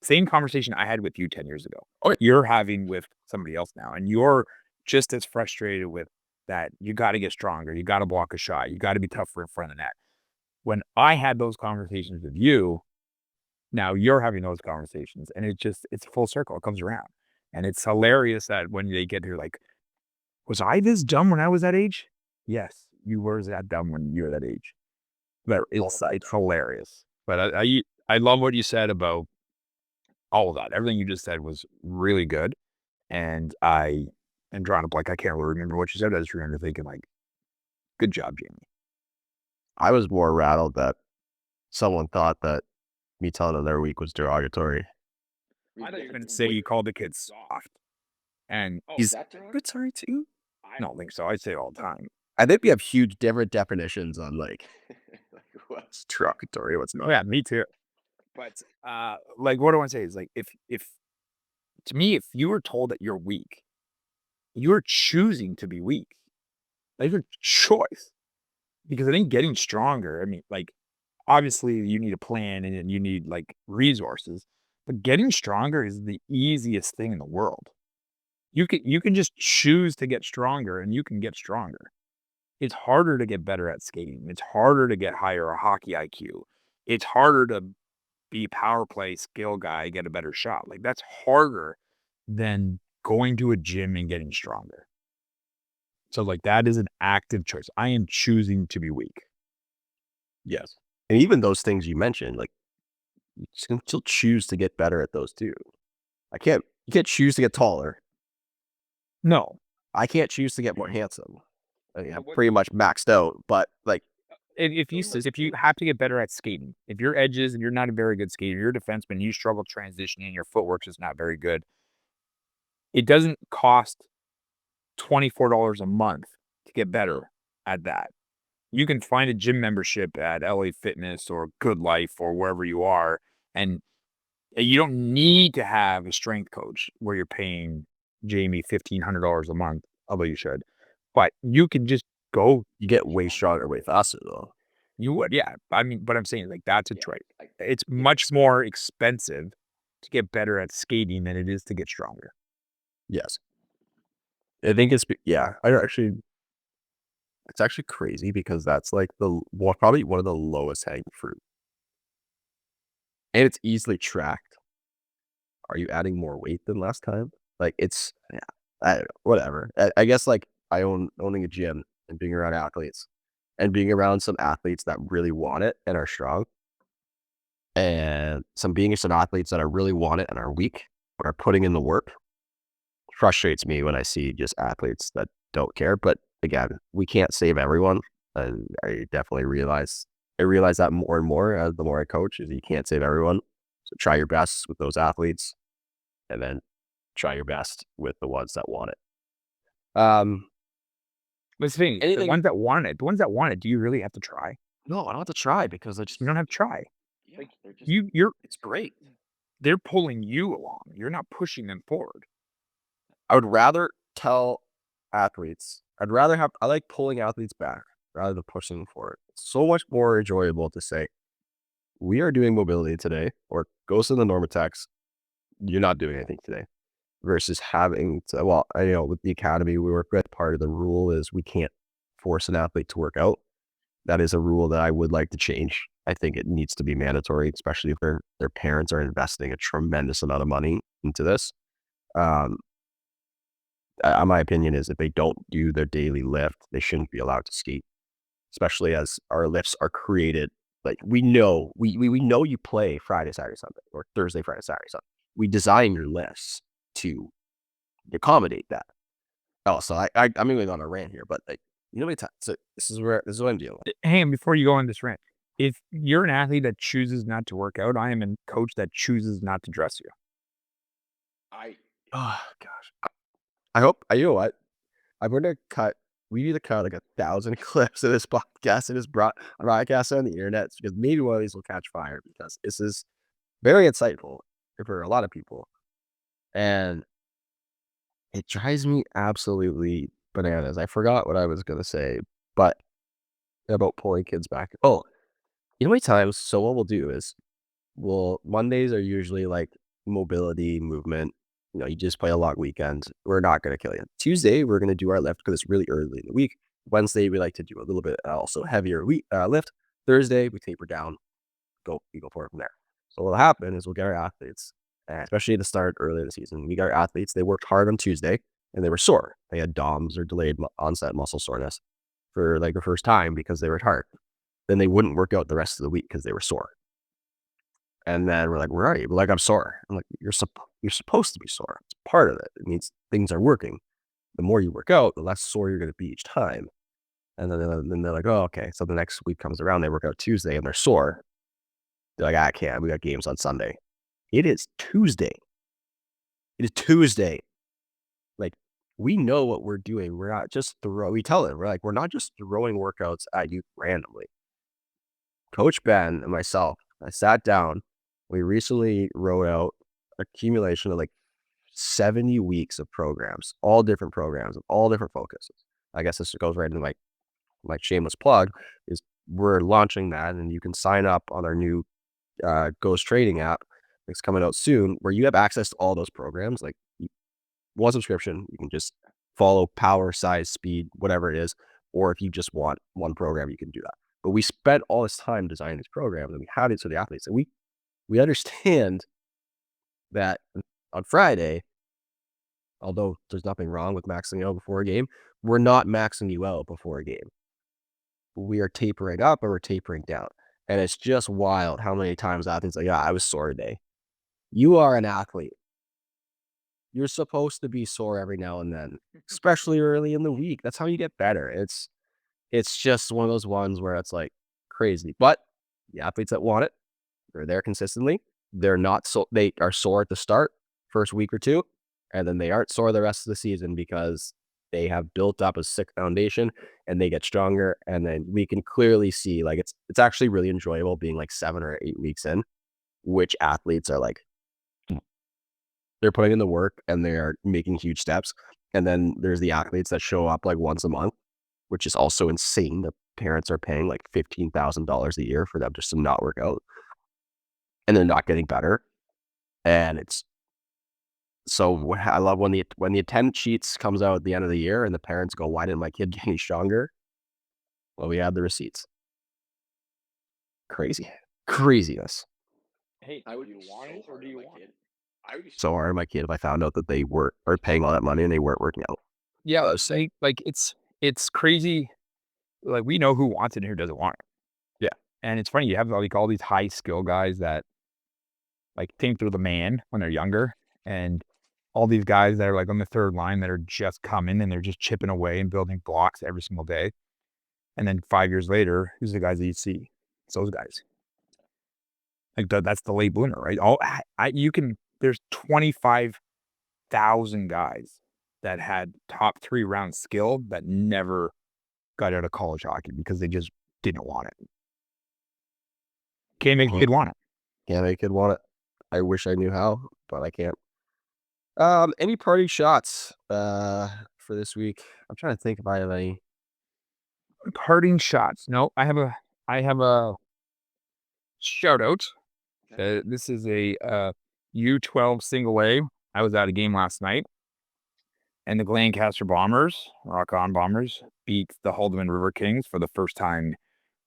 same conversation I had with you 10 years ago. Or you're having with somebody else now. And you're just as frustrated with that. You got to get stronger. You got to block a shot. You got to be tougher in front of the net. When I had those conversations with you, now you're having those conversations and it's full circle. It comes around. And it's hilarious that when they get here, like, was I this dumb when I was that age? Yes, you were that dumb when you were that age. But it's hilarious. But I love what you said about all of that. Everything you just said was really good. And I am drawing a blank. I can't really remember what you said. I just remember thinking, like, good job, Jamie. I was more rattled that someone thought that me telling them their week was derogatory. I thought you were going to say you called the kid soft. And he's derogatory too? I don't think so. I say it all the time. I think we have huge different definitions on like what's derogatory, what's not. Oh, yeah, me too. But like, what I want to say is, like, if to me, if you were told that you're weak, you're choosing to be weak. That's your choice. Because I think getting stronger, I mean, like, obviously you need a plan and you need like resources, but getting stronger is the easiest thing in the world. You can just choose to get stronger and you can get stronger. It's harder to get better at skating. It's harder to get higher hockey IQ. It's harder to be power play skill guy, get a better shot. Like, that's harder than going to a gym and getting stronger. So, like, that is an active choice. I am choosing to be weak. Yes. And even those things you mentioned, like, you can still choose to get better at those too. You can't choose to get taller. No. I can't choose to get more handsome. I mean, I'm pretty much maxed out, but like, If you have to get better at skating, if your edges and you're not a very good skater, you're a defenseman, you struggle transitioning, your footwork is not very good, it doesn't cost $24 a month to get better at that. You can find a gym membership at LA Fitness or Good Life or wherever you are, and you don't need to have a strength coach where you're paying Jamie $1,500 a month, although you should. But you can just go. you get way stronger way faster though. You would, yeah. I mean, but I'm saying, like, that's a choice. It's much more expensive to get better at skating than it is to get stronger. Yes. I think it's actually crazy because that's like probably one of the lowest hanging fruit. And it's easily tracked. Are you adding more weight than last time? Like, it's, yeah, I don't know, whatever. I guess like owning a gym and being around athletes and being around some athletes that really want it and are strong, and some athletes that are really want it and are weak but are putting in the work, frustrates me when I see just athletes that don't care. But again, we can't save everyone. And I definitely realize that more and more as the more I coach, is you can't save everyone. So try your best with those athletes, and then try your best with the ones that want it. But the thing, the ones that want it, do you really have to try? No, I don't have to try because You don't have to try. yeah, Like, they're just, it's great. They're pulling you along. You're not pushing them forward. I would rather tell athletes, I like pulling athletes back rather than pushing them forward. It's so much more enjoyable to say, we are doing mobility today, or go to the Normatex, you're not doing anything today, versus having to, well, I know with the academy we work with, part of the rule is we can't force an athlete to work out. That is a rule that I would like to change. I think it needs to be mandatory, especially if their parents are investing a tremendous amount of money into this. My opinion is if they don't do their daily lift, they shouldn't be allowed to skate, especially as our lifts are created. Like, we know you play Friday, Saturday, Sunday, or Thursday, Friday, Saturday, Sunday. We design your lifts to accommodate that. Oh, so I'm going on a rant here, but like, you know, so this is what I'm dealing with. Hey, and before you go on this rant, if you're an athlete that chooses not to work out, I am a coach that chooses not to dress you. Oh gosh, I hope, you know what, I'm going to cut we need to cut like 1,000 clips of this podcast and just broadcast on the internet because maybe one of these will catch fire because this is very insightful for a lot of people. And it drives me absolutely bananas. I forgot what I was going to say, but about pulling kids back. Oh, you know how many times, so what we'll do is Mondays are usually like mobility, movement. You know, you just play a long weekend. We're not going to kill you. Tuesday, we're going to do our lift because it's really early in the week. Wednesday, we like to do a little bit also heavier lift. Thursday, we taper down. We go for it from there. So what'll happen is we'll get our athletes, especially at the start early in the season. We got our athletes. They worked hard on Tuesday and they were sore. They had DOMS or delayed onset muscle soreness for like the first time because they were hard. Then they wouldn't work out the rest of the week because they were sore. And then we're like, where are you? We're like, I'm sore. I'm like, you're supposed to be sore. It's part of it. It means things are working. The more you work out, the less sore you're going to be each time. And then they're like, oh, okay. So the next week comes around, they work out Tuesday and they're sore. They're like, I can't. We got games on Sunday. It is Tuesday. It is Tuesday. Like, we know what we're doing. We're not just we tell them, we're not just throwing workouts at you randomly. Coach Ben and myself, I sat down. We recently wrote out accumulation of like 70 weeks of programs, all different programs, of all different focuses. I guess this goes right into my shameless plug is we're launching that, and you can sign up on our new Ghost Trading app. It's coming out soon, where you have access to all those programs. Like one subscription, you can just follow power, size, speed, whatever it is. Or if you just want one program, you can do that. But we spent all this time designing these programs, and we had it to the athletes, and we understand that on Friday, although there's nothing wrong with maxing out before a game, we're not maxing you out before a game. We are tapering up or we're tapering down. And it's just wild how many times athletes are like, yeah, I was sore today. You are an athlete. You're supposed to be sore every now and then, especially early in the week. That's how you get better. It's just one of those ones where it's like crazy. But the athletes that want it, they're there consistently. They're not they are sore at the start, first week or two, and then they aren't sore the rest of the season because they have built up a sick foundation and they get stronger. And then we can clearly see like it's actually really enjoyable being like 7 or 8 weeks in, which athletes are like they're putting in the work and they are making huge steps. And then there's the athletes that show up like once a month, which is also insane. The parents are paying like $15,000 a year for them just to not work out. And they're not getting better. And it's so I love when the attendance sheets comes out at the end of the year and the parents go, why didn't my kid get any stronger? Well, we have the receipts. Craziness. Hey, do you want it or do you want it? I would be so hard on my kid if I found out that they were paying all that money and they weren't working out. Yeah, I was saying like it's crazy. Like we know who wants it and who doesn't want it. Yeah. And it's funny, you have like all these high skill guys that like think they're the man when they're younger, and all these guys that are like on the third line that are just coming and they're just chipping away and building blocks every single day. And then 5 years later, who's the guys that you see? It's those guys. Like that's the late bloomer, right? There's 25,000 guys that had top 3 round skill that never got out of college hockey because they just didn't want it. Can't make a kid want it. Can't make a kid want it. I wish I knew how, but I can't. Any parting shots for this week? I'm trying to think if I have any. Parting shots. No, I have a shout out. This is a U12 single A. I was at a game last night, and the Lancaster Bombers, Rock On Bombers, beat the Haldeman River Kings for the first time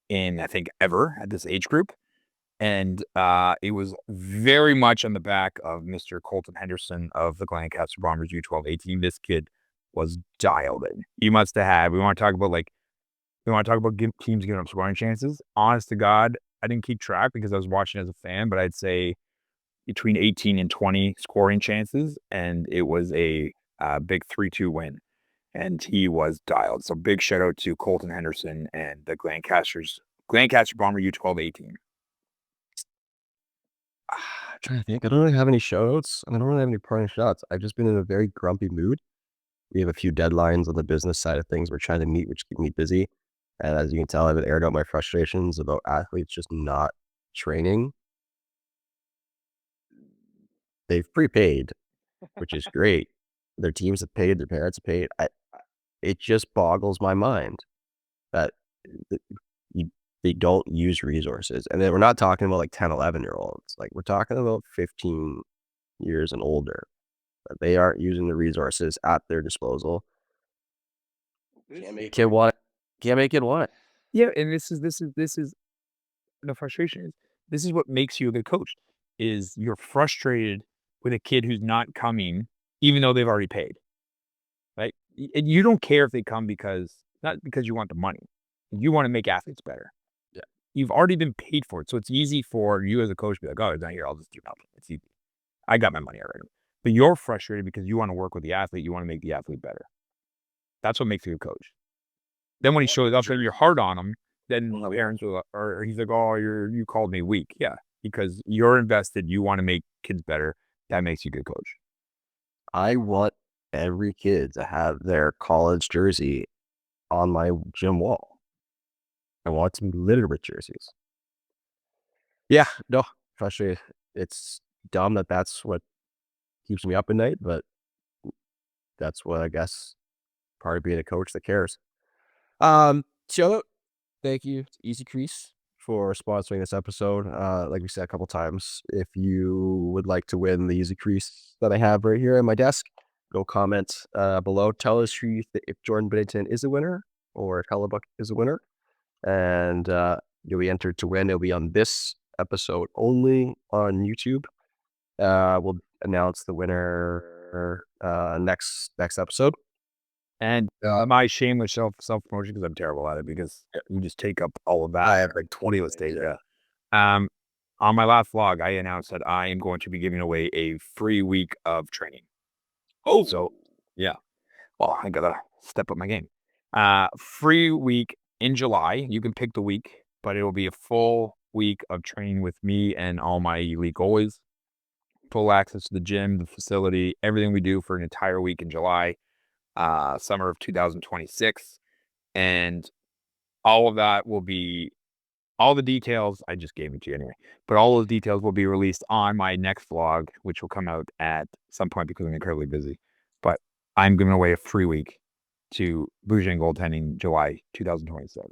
in, I think, ever at this age group. And it was very much on the back of Mr. Colton Henderson of the Lancaster Bombers U12A team. This kid was dialed in. You must have had. We want to talk about teams giving up scoring chances. Honest to God, I didn't keep track because I was watching as a fan, but I'd say between 18 and 20 scoring chances, and it was a big 3-2 win. And he was dialed. So big shout out to Colton Henderson and the Lancaster Bomber U12A team. I'm trying to think. I don't really have any shout outs. I don't really have any parting shots. I've just been in a very grumpy mood we have a few deadlines on the business side of things we're trying to meet, which keep me busy. And as you can tell, I've aired out my frustrations about athletes just not training. They've prepaid, which is great. Their teams have paid, their parents have paid. It just boggles my mind that they don't use resources. And then we're not talking about like 10, 11-year-olds. Like we're talking about 15 years and older. But they aren't using the resources at their disposal. Can't make a kid want it. Can't make it want it. Yeah, and this is the frustration is this is what makes you a good coach is you're frustrated with a kid who's not coming, even though they've already paid. Right? And you don't care if they come not because you want the money. You want to make athletes better. Yeah. You've already been paid for it. So it's easy for you as a coach to be like, oh, it's not here. I'll just do nothing. It's easy. I got my money already. But you're frustrated because you want to work with the athlete. You want to make the athlete better. That's what makes you a coach. Then when he shows up and you're hard on him, then parents will, or he's like, oh, you called me weak. Yeah, because you're invested. You want to make kids better. That makes you a good coach. I want every kid to have their college jersey on my gym wall. I want it to be littered with jerseys. Yeah, no, frustrated. It's dumb that that's what keeps me up at night, but that's what I guess part of being a coach that cares. Shout out, thank you to Easy Crease for sponsoring this episode. Like we said a couple times, if you would like to win the Easy Crease that I have right here at my desk, go comment below. Tell us who if Jordan Binnington is a winner or if Hellebuck is a winner, and you'll be entered to win. It'll be on this episode only on YouTube. We'll announce the winner next episode. And my shameless self-promotion, because I'm terrible at it, because you just take up all of that. I have like 20 listed. Yeah. On my last vlog, I announced that I am going to be giving away a free week of training. Oh, so yeah. Well, I gotta step up my game. Free week in July. You can pick the week, but it will be a full week of training with me and all my elite goalies. Full access to the gym, the facility, everything we do for an entire week in July. Summer of 2026, and all of that will be all the details. I just gave it to you anyway, but all those details will be released on my next vlog, which will come out at some point because I'm incredibly busy. But I'm giving away a free week to Bougie Goaltending July 2027.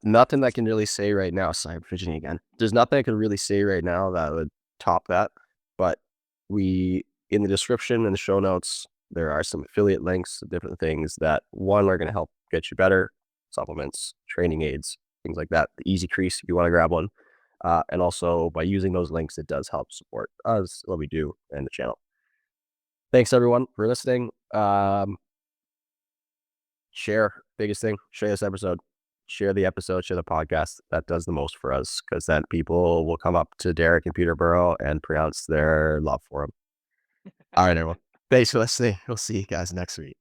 Nothing I can really say right now. Sorry, I'm fidgeting again. There's nothing I can really say right now that would top that. But in the description and the show notes, there are some affiliate links to different things that one are going to help get you better, supplements, training aids, things like that. The Easy Crease, if you want to grab one. And also by using those links, it does help support us, what we do, and the channel. Thanks everyone for listening. Share, biggest thing, share this episode. Share the episode, share the podcast. That does the most for us because then people will come up to Derek and Peterborough and pronounce their love for him. All right, everyone. Thanks for listening. We'll see you guys next week.